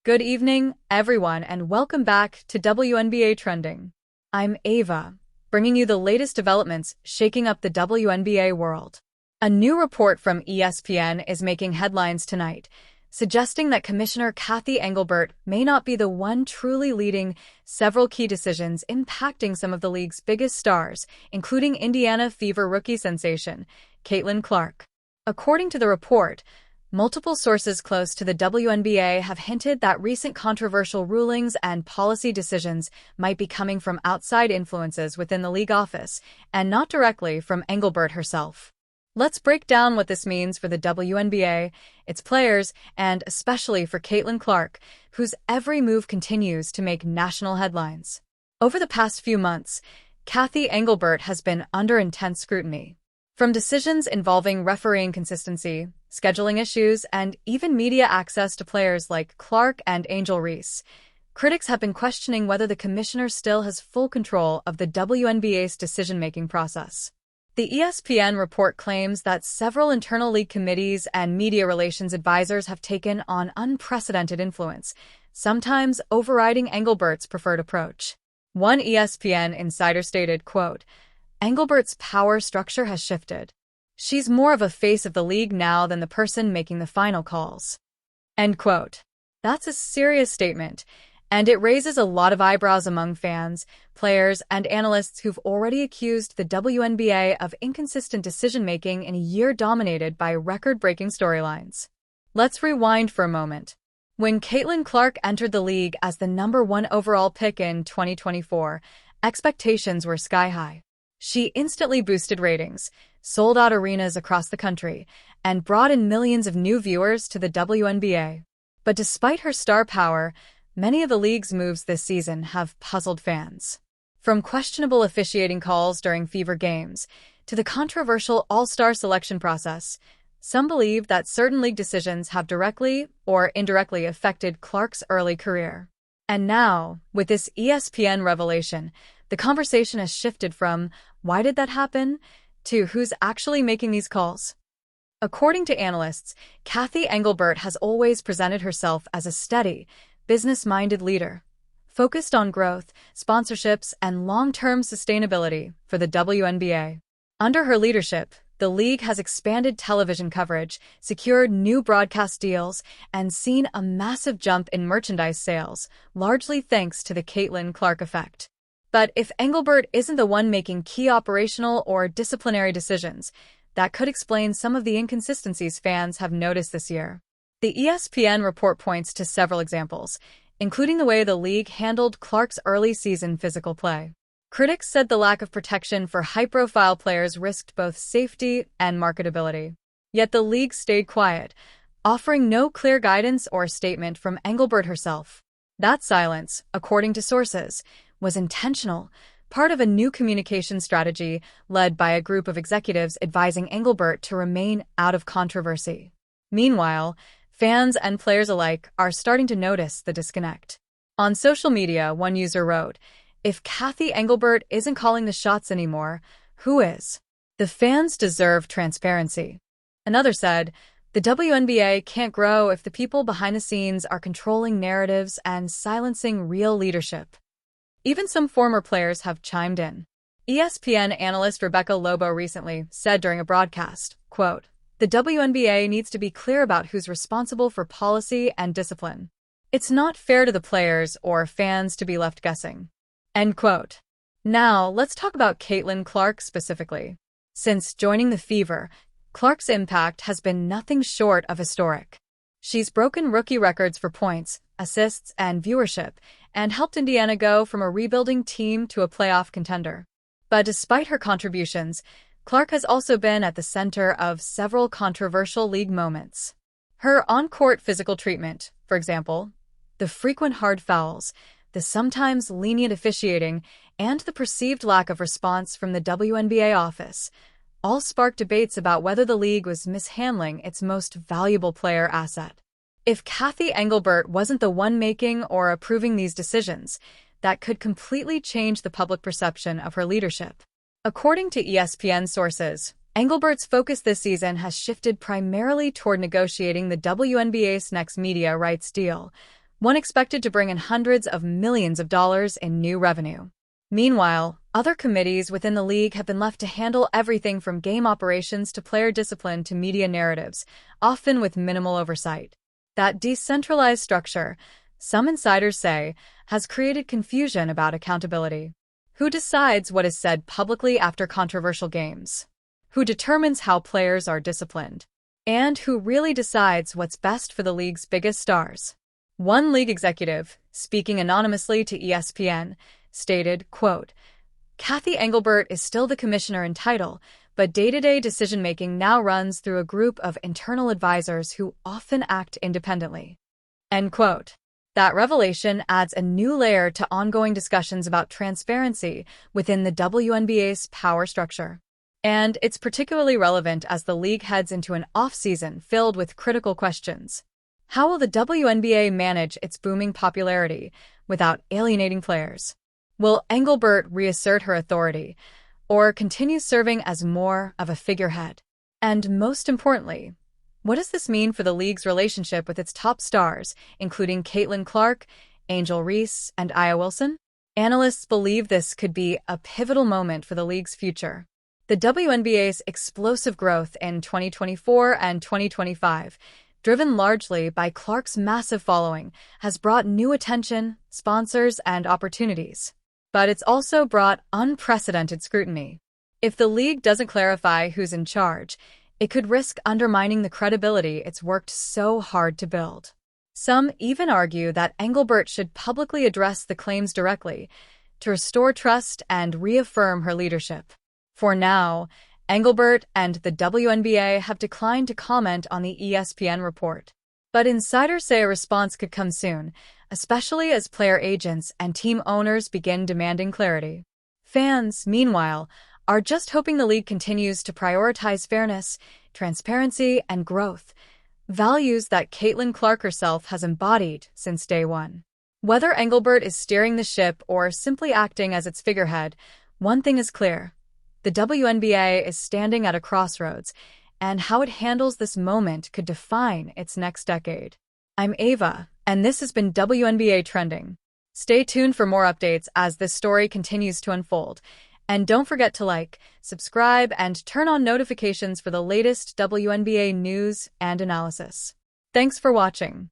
Good evening, everyone, and welcome back to WNBA Trending. I'm Ava, bringing you the latest developments shaking up the WNBA world. A new report from ESPN is making headlines tonight, suggesting that Commissioner Cathy Engelbert may not be the one truly leading several key decisions impacting some of the league's biggest stars, including Indiana Fever rookie sensation, Caitlin Clark. According to the report, multiple sources close to the WNBA have hinted that recent controversial rulings and policy decisions might be coming from outside influences within the league office, and not directly from Engelbert herself. Let's break down what this means for the WNBA, its players, and especially for Caitlin Clark, whose every move continues to make national headlines. Over the past few months, Cathy Engelbert has been under intense scrutiny. From decisions involving refereeing consistency, scheduling issues, and even media access to players like Clark and Reese, critics have been questioning whether the commissioner still has full control of the WNBA's decision-making process. The ESPN report claims that several internal league committees and media relations advisors have taken on unprecedented influence, sometimes overriding Engelbert's preferred approach. One ESPN insider stated, quote, "Engelbert's power structure has shifted. She's more of a face of the league now than the person making the final calls." End quote. That's a serious statement, and it raises a lot of eyebrows among fans, players, and analysts who've already accused the WNBA of inconsistent decision-making in a year dominated by record-breaking storylines. Let's rewind for a moment. When Caitlin Clark entered the league as the #1 overall pick in 2024, expectations were sky-high. She instantly boosted ratings, sold out arenas across the country, and brought in millions of new viewers to the WNBA. But despite her star power, many of the league's moves this season have puzzled fans. From questionable officiating calls during Fever games to the controversial All-Star selection process, some believe that certain league decisions have directly or indirectly affected Clark's early career. And now, with this ESPN revelation, the conversation has shifted from "why did that happen?" to "who's actually making these calls?" According to analysts, Cathy Engelbert has always presented herself as a steady, business-minded leader, focused on growth, sponsorships, and long-term sustainability for the WNBA. Under her leadership, the league has expanded television coverage, secured new broadcast deals, and seen a massive jump in merchandise sales, largely thanks to the Caitlin Clark effect. But if Engelbert isn't the one making key operational or disciplinary decisions, that could explain some of the inconsistencies fans have noticed this year. The ESPN report points to several examples, including the way the league handled Clark's early season physical play. Critics said the lack of protection for high-profile players risked both safety and marketability. Yet the league stayed quiet, offering no clear guidance or statement from Engelbert herself. That silence, according to sources, was intentional, part of a new communication strategy led by a group of executives advising Engelbert to remain out of controversy. Meanwhile, fans and players alike are starting to notice the disconnect. On social media, one user wrote, "If Cathy Engelbert isn't calling the shots anymore, who is? The fans deserve transparency." Another said, "The WNBA can't grow if the people behind the scenes are controlling narratives and silencing real leadership." Even some former players have chimed in. ESPN analyst Rebecca Lobo recently said during a broadcast, quote, "The WNBA needs to be clear about who's responsible for policy and discipline. It's not fair to the players or fans to be left guessing." End quote. Now, let's talk about Caitlin Clark specifically. Since joining the Fever, Clark's impact has been nothing short of historic. She's broken rookie records for points, assists, and viewership, and helped Indiana go from a rebuilding team to a playoff contender. But despite her contributions, Clark has also been at the center of several controversial league moments. Her on-court physical treatment, for example, the frequent hard fouls, the sometimes lenient officiating, and the perceived lack of response from the WNBA office, all sparked debates about whether the league was mishandling its most valuable player asset. If Cathy Engelbert wasn't the one making or approving these decisions, that could completely change the public perception of her leadership. According to ESPN sources, Engelbert's focus this season has shifted primarily toward negotiating the WNBA's next media rights deal, one expected to bring in hundreds of millions of dollars in new revenue. Meanwhile, other committees within the league have been left to handle everything from game operations to player discipline to media narratives, often with minimal oversight. That decentralized structure, some insiders say, has created confusion about accountability. Who decides what is said publicly after controversial games? Who determines how players are disciplined? And who really decides what's best for the league's biggest stars? One league executive, speaking anonymously to ESPN, stated, quote, "Cathy Engelbert is still the commissioner in title, but day-to-day decision-making now runs through a group of internal advisors who often act independently." End quote. That revelation adds a new layer to ongoing discussions about transparency within the WNBA's power structure. And it's particularly relevant as the league heads into an off-season filled with critical questions. How will the WNBA manage its booming popularity without alienating players? Will Engelbert reassert her authority, or continue serving as more of a figurehead? And most importantly, what does this mean for the league's relationship with its top stars, including Caitlin Clark, Angel Reese, and Aya Wilson? Analysts believe this could be a pivotal moment for the league's future. The WNBA's explosive growth in 2024 and 2025, driven largely by Clark's massive following, has brought new attention, sponsors, and opportunities. But it's also brought unprecedented scrutiny. If the league doesn't clarify who's in charge, it could risk undermining the credibility it's worked so hard to build. Some even argue that Engelbert should publicly address the claims directly to restore trust and reaffirm her leadership. For now, Engelbert and the WNBA have declined to comment on the ESPN report. But insiders say a response could come soon, especially as player agents and team owners begin demanding clarity. Fans, meanwhile, are just hoping the league continues to prioritize fairness, transparency, and growth, values that Caitlin Clark herself has embodied since day one. Whether Engelbert is steering the ship or simply acting as its figurehead, one thing is clear: the WNBA is standing at a crossroads, and how it handles this moment could define its next decade. I'm Ava, and this has been WNBA Trending. Stay tuned for more updates as this story continues to unfold. And don't forget to like, subscribe, and turn on notifications for the latest WNBA news and analysis. Thanks for watching.